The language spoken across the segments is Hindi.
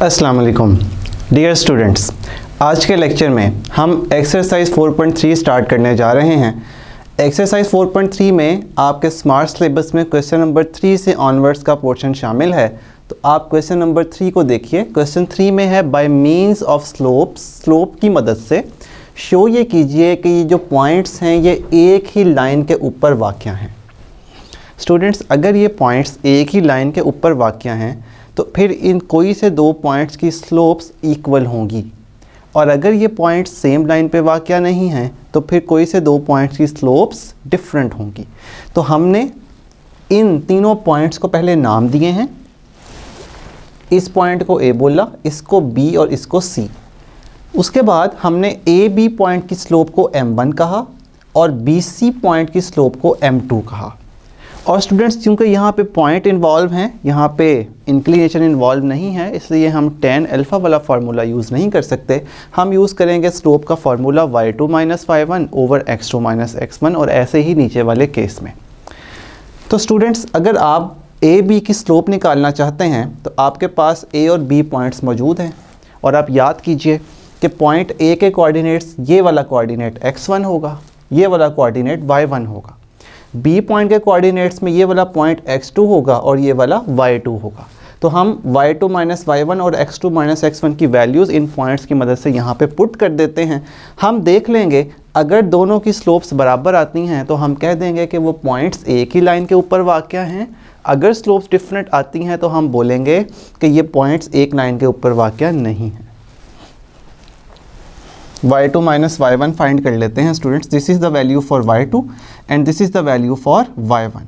अस्सलाम वालेकुम डियर स्टूडेंट्स, आज के लेक्चर में हम एक्सरसाइज 4.3 स्टार्ट करने जा रहे हैं। एक्सरसाइज 4.3 में आपके स्मार्ट सिलेबस में क्वेश्चन नंबर 3 से ऑनवर्ड्स का पोर्शन शामिल है। तो आप क्वेश्चन नंबर 3 को देखिए। क्वेश्चन 3 में है बाय मीन्स ऑफ स्लोप की मदद से शो ये कीजिए कि ये जो पॉइंट्स हैं ये एक ही लाइन के ऊपर वाक़या हैं। स्टूडेंट्स, अगर ये पॉइंट्स एक ही लाइन के ऊपर वाक़या हैं तो फिर इन कोई से दो पॉइंट्स की स्लोप्स इक्वल होंगी, और अगर ये पॉइंट्स सेम लाइन पे वाक़या नहीं हैं तो फिर कोई से दो पॉइंट्स की स्लोप्स डिफरेंट होंगी। तो हमने इन तीनों पॉइंट्स को पहले नाम दिए हैं। इस पॉइंट को ए बोला, इसको बी और इसको सी। उसके बाद हमने ए बी पॉइंट की स्लोप को m1 कहा और बी सी पॉइंट की स्लोप को m2 कहा। और स्टूडेंट्स, क्योंकि यहाँ पे पॉइंट इन्वॉल्व हैं, यहाँ पे इंक्लिनेशन इन्वॉल्व नहीं है, इसलिए हम tan अल्फ़ा वाला फार्मूला यूज़ नहीं कर सकते। हम यूज़ करेंगे स्लोप का formula y2 - y1 over x2 - x1, और ऐसे ही नीचे वाले केस में। तो स्टूडेंट्स, अगर आप ए बी की स्लोप निकालना चाहते हैं तो आपके पास ए और बी पॉइंट्स मौजूद हैं, और आप याद कीजिए कि पॉइंट ए के कोऑर्डिनेट्स ये वाला कोऑर्डिनेट x1 होगा, ये वाला कोऑर्डिनेट y1 होगा। बी पॉइंट के कोऑर्डिनेट्स में ये वाला पॉइंट x2 होगा और ये वाला y2 होगा। तो हम y2 - y1 और x2 - x1 की वैल्यूज़ इन पॉइंट्स की मदद से यहाँ पे पुट कर देते हैं। हम देख लेंगे अगर दोनों की स्लोप्स बराबर आती हैं तो हम कह देंगे कि वो पॉइंट्स एक ही लाइन के ऊपर वाक़या हैं। अगर स्लोप्स डिफरेंट आती हैं तो हम बोलेंगे कि ये पॉइंट्स एक लाइन के ऊपर वाक़या नहीं हैं। y2 - y1 फाइंड कर लेते हैं students. This is the value for y2 and this is the value for y1।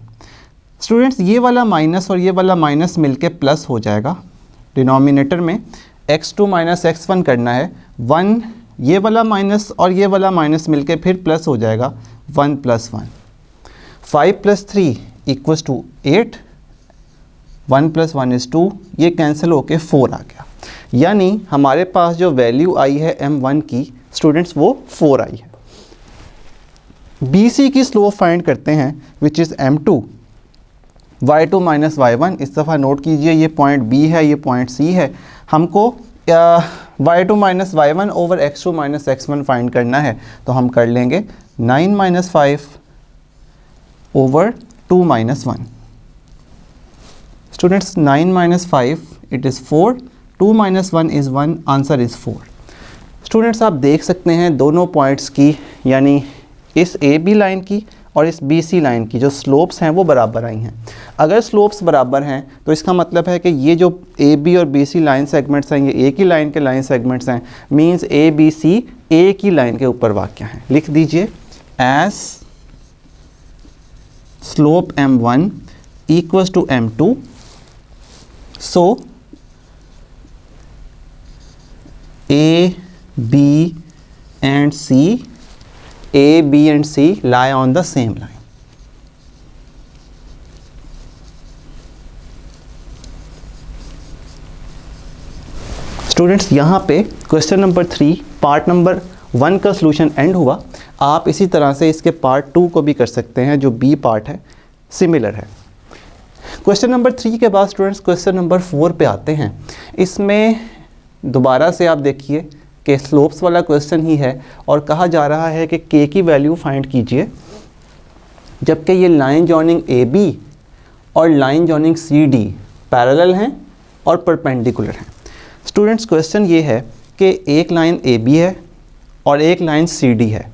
Students, ये वाला माइनस और ये वाला माइनस मिलके प्लस हो जाएगा। डिनोमिनेटर में x2 - x1 करना है। 1 ये वाला माइनस और ये वाला माइनस मिलके फिर प्लस हो जाएगा 1 + 1। 5 + 3 = 8। 1 + 1 = 2। ये कैंसिल होके 4 आ गया, यानी हमारे पास जो वैल्यू आई है m1 की स्टूडेंट्स वो 4 आई है। BC की स्लोप फाइंड करते हैं which is m2। y2 - y1 इस दफ़ा नोट कीजिए, ये पॉइंट B है, ये पॉइंट C है। हमको y2 - y1 over x2 - x1 find करना है, तो हम कर लेंगे 9 - 5 over 2 - 1। Students, 9 - 5 it is 4, 2 - 1 is 1, answer is 4। Students, आप देख सकते हैं दोनों पॉइंट्स की, यानी इस ए बी लाइन की और इस बी सी लाइन की जो स्लोप्स हैं वो बराबर आई हैं। अगर स्लोप्स बराबर हैं तो इसका मतलब है कि ये जो ए बी और बी सी लाइन सेगमेंट्स हैं ये एक ही लाइन के लाइन सेगमेंट्स हैं। मींस ए बी सी एक ही लाइन के ऊपर वाक़या हैं। लिख दीजिए as slope m1 = m2, so A, B and C, A, B and C lie on the same line. Students, यहाँ पे क्वेश्चन नंबर 3 पार्ट नंबर 1 का सॉल्यूशन एंड हुआ। आप इसी तरह से इसके पार्ट 2 को भी कर सकते हैं, जो B पार्ट है सिमिलर है। क्वेश्चन नंबर 3 के बाद स्टूडेंट्स क्वेश्चन नंबर 4 पे आते हैं। इसमें दोबारा से आप देखिए कि स्लोप्स वाला क्वेश्चन ही है और कहा जा रहा है कि k की वैल्यू फाइंड कीजिए, जबकि ये लाइन जॉइनिंग AB और लाइन जॉइनिंग CD पैरेलल हैं और परपेंडिकुलर हैं। स्टूडेंट्स, क्वेश्चन ये है कि एक लाइन AB है और एक लाइन CD है।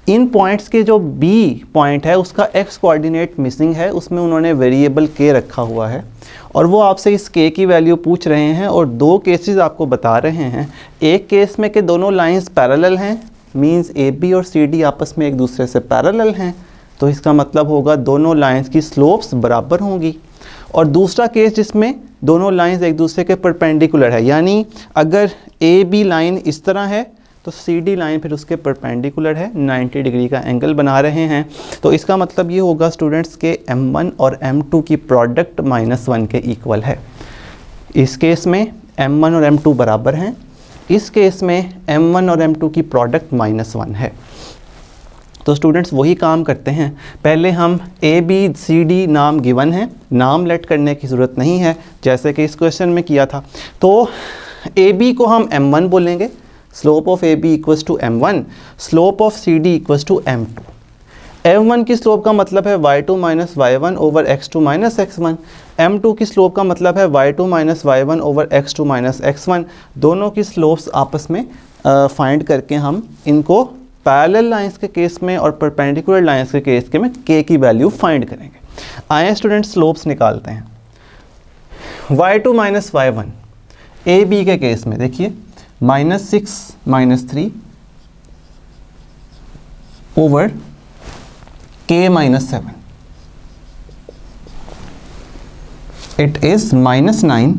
इन पॉइंट्स के जो B पॉइंट है उसका x कोऑर्डिनेट मिसिंग है, उसमें उन्होंने वेरिएबल k रखा हुआ है और वो आपसे इस k की वैल्यू पूछ रहे हैं और दो केसेस आपको बता रहे हैं। एक केस में कि दोनों लाइंस पैरेलल हैं, मींस AB और CD आपस में एक दूसरे से पैरेलल हैं, तो इसका मतलब होगा दोनों लाइंस की स्लोप्स बराबर होंगी। और दूसरा केस जिसमें दोनों लाइंस एक दूसरे के परपेंडिकुलर है, यानी अगर AB लाइन इस तरह है तो CD लाइन फिर उसके परपेंडिकुलर है, 90 डिग्री का एंगल बना रहे हैं। तो इसका मतलब ये होगा स्टूडेंट्स के m1 और m2 की प्रोडक्ट -1 के इक्वल है। इस केस में m1 और m2 बराबर हैं, इस केस में m1 और m2 की प्रोडक्ट -1 है। तो स्टूडेंट्स वही काम करते हैं, पहले हम ए बी सी डी नाम गिवन है, नाम लेट करने की ज़रूरत नहीं है जैसे कि इस क्वेश्चन में किया था। तो ए बी को हम m1 बोलेंगे, slope of A B equals to m1, slope of C D equals to m2। m1 की स्लोप का मतलब है y2 minus y1 over x2 minus x1, m2 की स्लोप का मतलब है y2 minus y1 over x2 minus x1। दोनों की स्लोप्स आपस में फाइंड करके हम इनको पैरेलल लाइंस के केस में और परपेंडिकुलर लाइंस के केस के में k की वैल्यू फाइंड करेंगे। आए स्टूडेंट स्लोप्स निकालते हैं। y2 minus y1 A B के केस में देखिए -6 -3 over k minus 7, it is -9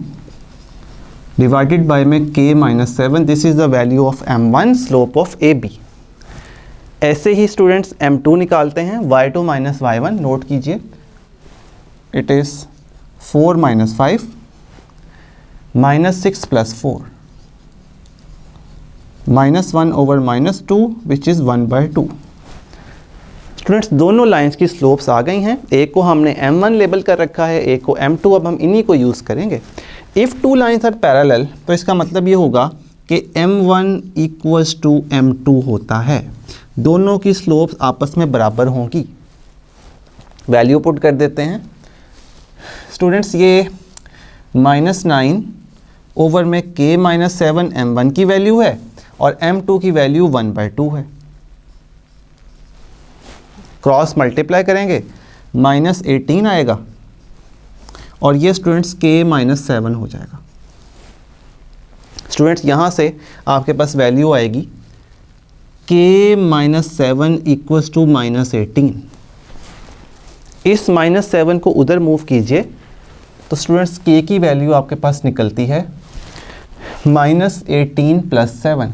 divided by में k minus 7, this is the value of m1 slope of AB। ऐसे ही स्टूडेंट्स m2 निकालते हैं, y2 minus y1 नोट कीजिए, it is 4 minus 5 -6 plus 4 -1 over -2 which is 1/2। Students दोनों लाइंस की स्लोप्स आ गई हैं, एक को हमने m1 लेबल कर रखा है, एक को m2, अब हम इन्हीं को यूज़ करेंगे। If two lines are parallel तो इसका मतलब ये होगा कि m1 इक्वल्स टू m2 होता है, दोनों की स्लोप्स आपस में बराबर होंगी। वैल्यू पुट कर देते हैं स्टूडेंट्स, ये -9 ओवर में k माइनस 7 m1 की वैल्यू है और m2 की वैल्यू 1/2 है। क्रॉस मल्टीप्लाई करेंगे -18 आएगा और ये स्टूडेंट्स k माइनस 7 हो जाएगा। स्टूडेंट्स यहाँ से आपके पास वैल्यू आएगी k माइनस 7 इक्वल्स टू -18। इस -7 को उधर मूव कीजिए तो स्टूडेंट्स k की वैल्यू आपके पास निकलती है -18 + 7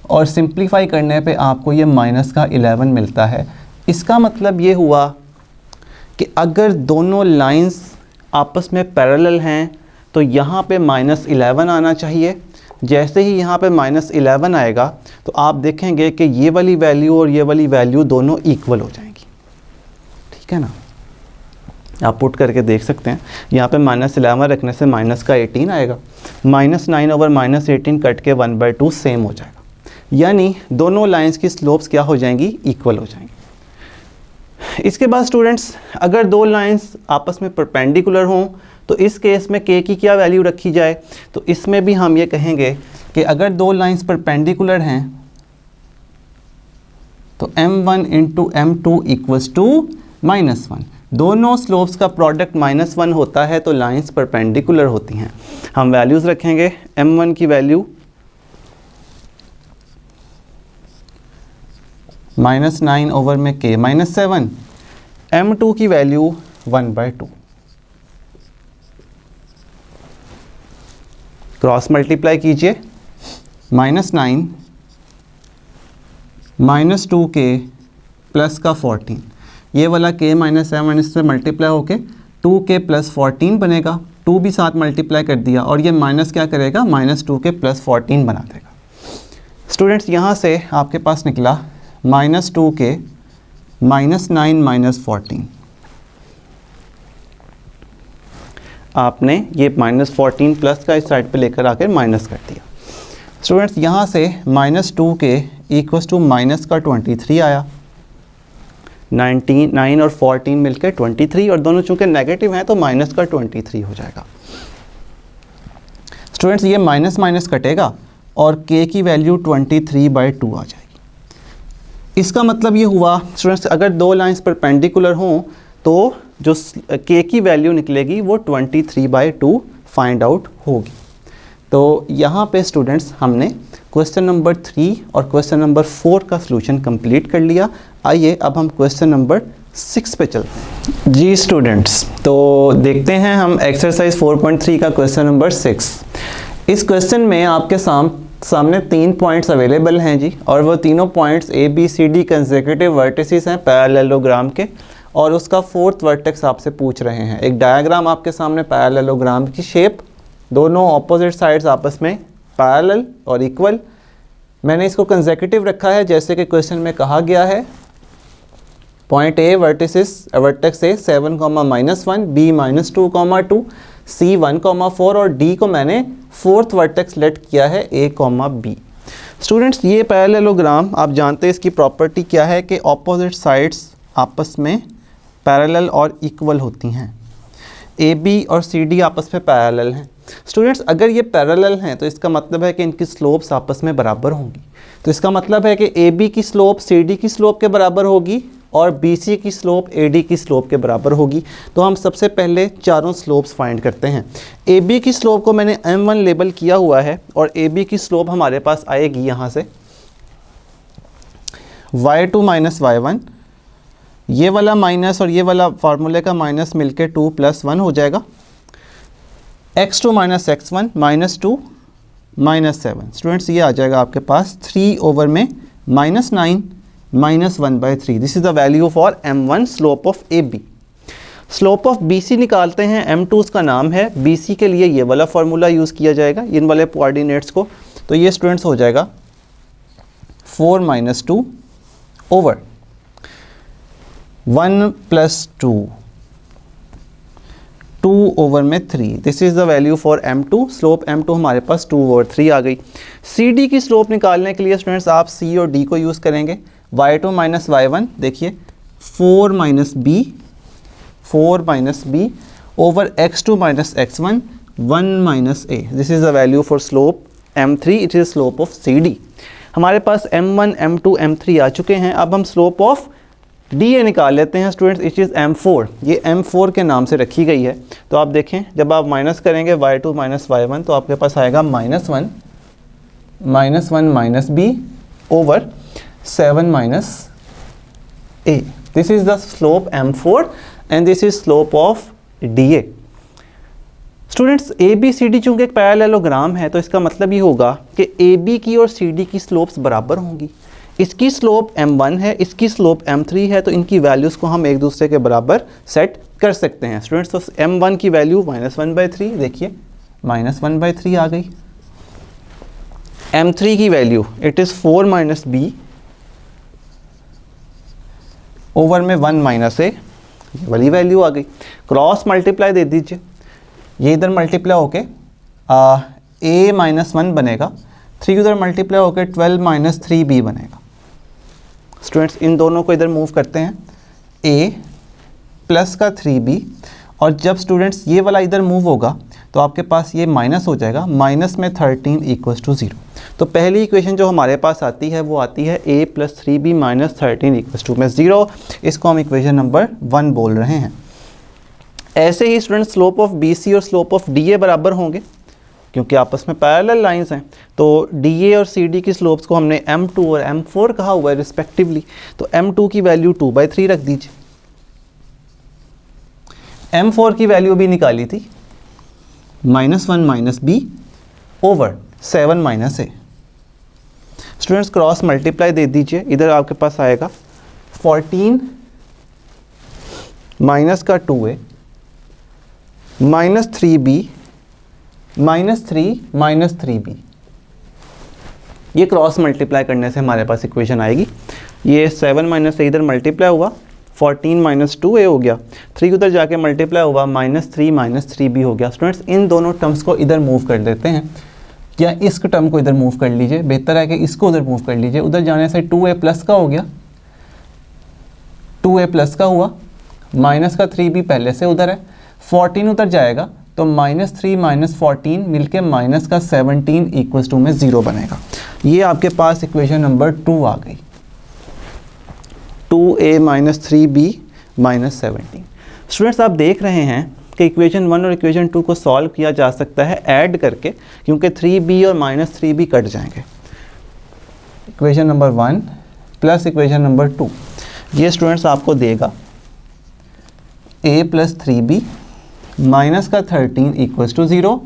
और सिंप्लीफाई करने पे आपको ये -11 मिलता है। इसका मतलब ये हुआ कि अगर दोनों लाइंस आपस में पैरेलल हैं तो यहाँ पे -11 आना चाहिए। जैसे ही यहाँ पे -11 आएगा तो आप देखेंगे कि ये वाली वैल्यू और ये वाली वैल्यू दोनों इक्वल हो जाएंगी, ठीक है ना। आप पुट करके देख सकते हैं, यहाँ पे -11 रखने से -18 आएगा, -9 ओवर -18 कट के 1/2 सेम हो जाएगा, यानी दोनों लाइंस की स्लोप्स क्या हो जाएंगी, इक्वल हो जाएंगी। इसके बाद स्टूडेंट्स अगर दो लाइंस आपस में परपेंडिकुलर हों तो इस केस में k की क्या वैल्यू रखी जाए, तो इसमें भी हम ये कहेंगे कि अगर दो लाइंस परपेंडिकुलर हैं तो m1 into m2 equals to -1। दोनों स्लोप्स का प्रोडक्ट -1 होता है तो लाइंस परपेंडिकुलर होती हैं। हम वैल्यूज़ रखेंगे, m1 की वैल्यू -9 ओवर में k माइनस 7, m2 की वैल्यू 1/2। क्रॉस मल्टीप्लाई कीजिए, -9 -2k प्लस का 14, ये वाला k माइनस 7 इससे मल्टीप्लाई होके 2k + 14 बनेगा, 2 भी साथ मल्टीप्लाई कर दिया और ये माइनस क्या करेगा, -2k + 14 बना देगा। स्टूडेंट्स यहाँ से आपके पास निकला -2k -9 -14। आपने ये -14 प्लस का इस साइड पे लेकर आकर माइनस कर दिया। स्टूडेंट्स यहाँ से -2k इक्वल्स टू माइनस का 23 आया, 9 और 14 मिलकर 23 और दोनों चूंकि नेगेटिव हैं तो माइनस का 23 हो जाएगा। स्टूडेंट्स ये माइनस माइनस कटेगा और k की वैल्यू 23/2 आ जाएगी। इसका मतलब ये हुआ स्टूडेंट्स अगर दो लाइंस परपेंडिकुलर हों तो जो k की वैल्यू निकलेगी वो 23/2 फाइंड आउट होगी। तो यहाँ पे स्टूडेंट्स हमने क्वेश्चन नंबर 3 और क्वेश्चन नंबर 4 का सलूशन कंप्लीट कर लिया। आइए अब हम क्वेश्चन नंबर 6 पे चलते हैं। जी स्टूडेंट्स, तो देखते हैं हम एक्सरसाइज 4.3 का क्वेश्चन नंबर 6। इस क्वेश्चन में आपके सामने 3 पॉइंट्स अवेलेबल हैं जी, और वो तीनों points A B C D consecutive vertices हैं पैरेललोग्राम के, और उसका 4th वर्टेक्स आपसे पूछ रहे हैं। एक डायग्राम आपके सामने पैरेललोग्राम की शेप, दोनों ऑपोजिट साइड्स आपस में पैरेलल और इक्वल। मैंने इसको कंसेक्यूटिव रखा है जैसे कि क्वेश्चन में कहा गया है। Point A vertex A 7,-1, B -2,2, C 1,4 और डी को मैंने फोर्थ वर्टेक्स लेट किया है ए, बी। स्टूडेंट्स ये पैरेललोग्राम आप जानते हैं इसकी प्रॉपर्टी क्या है कि ऑपोजिट साइड्स आपस में पैरेलल और इक्वल होती हैं। ए बी और सी डी आपस में पैरेलल हैं। स्टूडेंट्स अगर ये पैरेलल हैं तो इसका मतलब है कि इनकी स्लोप्स आपस में बराबर होंगी। तो इसका मतलब है कि ए बी की स्लोप सी डी की स्लोप के बराबर होगी और बी सी की स्लोप ए डी की स्लोप के बराबर होगी। तो हम सबसे पहले चारों स्लोप्स फाइंड करते हैं। ए बी की स्लोप को मैंने m1 लेबल किया हुआ है और ए बी की स्लोप हमारे पास आएगी यहाँ से y2 - y1, ये वाला माइनस और ये वाला फार्मूले का माइनस मिलके 2 + 1 हो जाएगा, x2 - x1 -2 -7। स्टूडेंट्स ये आ जाएगा आपके पास 3 में -9 -1/3। This is the value for m1 slope of A B. Slope of B C निकालते हैं, m2 उसका नाम है, बी सी के लिए ये वाला फार्मूला यूज़ किया जाएगा इन वाले कोऑर्डिनेट्स को। तो ये स्टूडेंट्स हो जाएगा 4 - 2 ओवर 1 + 2, 2 में 3। This is the value for m2। Slope m2 हमारे पास 2/3 आ गई। सी डी की स्लोप निकालने के लिए स्टूडेंट्स आप सी और डी को यूज़ करेंगे। y2 - y1 देखिए 4 - b over x2 - x1 1 - a। This is the value for slope m3। It is slope of C D. हमारे पास m1 m2 m3 आ चुके हैं। अब हम स्लोप ऑफ डी ए निकाल लेते हैं स्टूडेंट्स। It is m4। ये m4 के नाम से रखी गई है। तो आप देखें जब आप माइनस करेंगे y2 - y1 तो आपके पास आएगा -1 b over 7 - a। This is the slope m4 and this is slope of D A. Students A B C D चूँकि एक पैरेललोग्राम है तो इसका मतलब ये होगा कि ए बी की और सी डी की स्लोप्स बराबर होंगी। इसकी स्लोप m1 है, इसकी स्लोप m3 है, तो इनकी वैल्यूज़ को हम एक दूसरे के बराबर सेट कर सकते हैं। स्टूडेंट्स तो m1 की वैल्यू -1/3 देखिए -1/3 आ गई। m3 की value it is 4 - b over में 1 - a, ये वाली वैल्यू आ गई। क्रॉस मल्टीप्लाई दे दीजिए, ये इधर मल्टीप्लाई होके a -1 बनेगा, 3 उधर मल्टीप्लाई होके 12 - 3b बनेगा। स्टूडेंट्स इन दोनों को इधर मूव करते हैं, a प्लस का 3b, और जब स्टूडेंट्स ये वाला इधर मूव होगा तो आपके पास ये माइनस हो जाएगा, माइनस में 13 = 0। तो पहली इक्वेशन जो हमारे पास आती है वो आती है a + 3b - 13 = 0। इसको हम इक्वेशन नंबर 1 बोल रहे हैं। ऐसे ही students slope of B C और स्लोप ऑफ डी ए बराबर होंगे क्योंकि आपस में पैरेलल लाइंस हैं। तो डी ए और सी डी की स्लोप्स को हमने m2 और m4 कहा हुआ है रिस्पेक्टिवली। तो m2 की वैल्यू 2/3 रख दीजिए, m4 की वैल्यू भी निकाली थी -1 - b over 7 - a। Students cross multiply दे दीजिए, इधर आपके पास आएगा 14 माइनस का 2a -3b -3 -3b। ये क्रॉस मल्टीप्लाई करने से हमारे पास इक्वेशन आएगी। ये 7 - a इधर मल्टीप्लाई हुआ, 14 - 2a हो गया, 3 उधर जाके मल्टीप्लाई हुआ, -3 -3b हो गया। स्टूडेंट्स इन दोनों टर्म्स को इधर मूव कर देते हैं, या इस टर्म को इधर मूव कर लीजिए, बेहतर है कि इसको उधर मूव कर लीजिए। उधर जाने से 2a प्लस का हो गया, 2a प्लस का हुआ, माइनस का 3b पहले से उधर है, 14 उधर जाएगा तो -3 - 14 मिलके माइनस का 17 = में 0 बनेगा। ये आपके पास इक्वेशन नंबर 2 आ गई, 2a - 3b - 17। स्टूडेंट्स आप देख रहे हैं कि इक्वेशन 1 और इक्वेशन 2 को सॉल्व किया जा सकता है ऐड करके, क्योंकि 3b और -3b कट जाएंगे। Equation number 1 plus equation number 2, ये स्टूडेंट्स आपको देगा a + 3b माइनस का 13 = 0,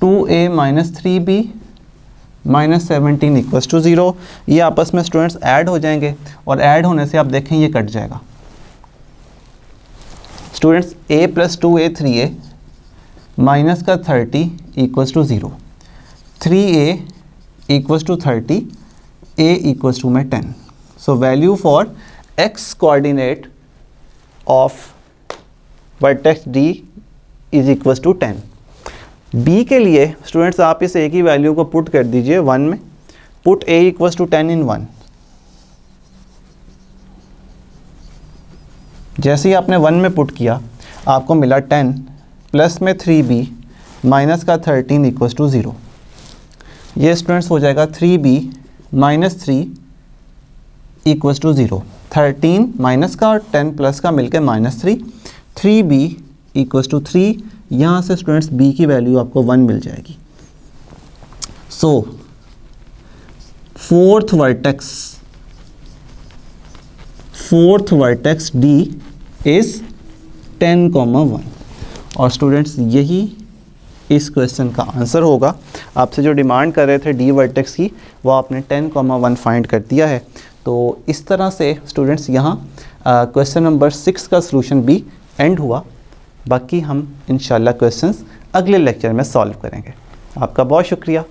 2a - 3b - 17 = 0। ये आपस में स्टूडेंट्स ऐड हो जाएंगे और ऐड होने से आप देखें ये कट जाएगा। Students a + 2a 3a minus का 30 = 0, 3a = 30, a = में 10। So value for x coordinate of vertex D is equals to 10। B के लिए स्टूडेंट्स आप इस A की वैल्यू को पुट कर दीजिए 1 में, पुट A इक्वल्स टू 10 इन 1। जैसे ही आपने 1 में पुट किया आपको मिला 10 प्लस में 3B माइनस का 13 इक्वल्स टू 0। ये स्टूडेंट्स हो जाएगा 3B minus 3 equals to 0। 13 minus का और 10 प्लस का मिलकर -3, 3B इक्वल्स टू 3। यहाँ से स्टूडेंट्स B की वैल्यू आपको 1 मिल जाएगी। सो फोर्थ वर्टेक्स D इज 10,1। और स्टूडेंट्स यही इस क्वेश्चन का आंसर होगा। आपसे जो डिमांड कर रहे थे D वर्टेक्स की, वो आपने 10,1 फाइंड कर दिया है। तो इस तरह से स्टूडेंट्स यहाँ क्वेश्चन नंबर 6 का सॉल्यूशन भी एंड हुआ। बाकी हम इंशाल्लाह क्वेश्चंस अगले लेक्चर में सॉल्व करेंगे। आपका बहुत शुक्रिया।